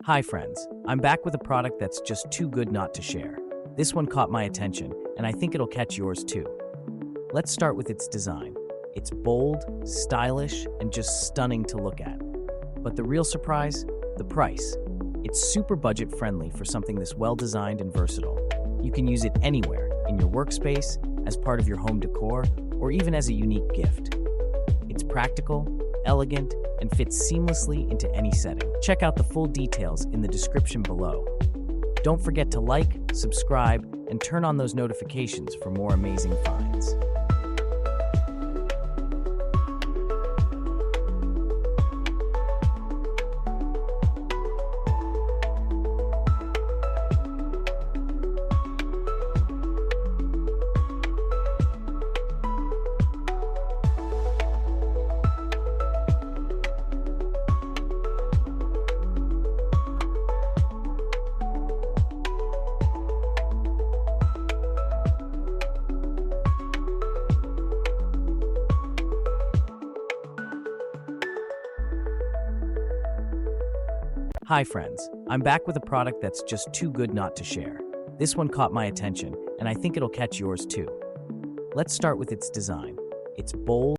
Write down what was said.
Hi friends, I'm back with a product that's just too good not to share. This one caught my attention, and I think it'll catch yours too. Let's start with its design. It's bold, stylish, and just stunning to look at. But the real surprise? The price. It's super budget friendly for something this well designed and versatile. You can use it anywhere, in your workspace, as part of your home decor, or even as a unique gift. It's practical, elegant, and fits seamlessly into any setting. Check out the full details in the description below. Don't forget to like, subscribe, and turn on those notifications for more amazing finds. Hi friends, I'm back with a product that's just too good not to share. This one caught my attention, and I think it'll catch yours too. Let's start with its design. It's bold,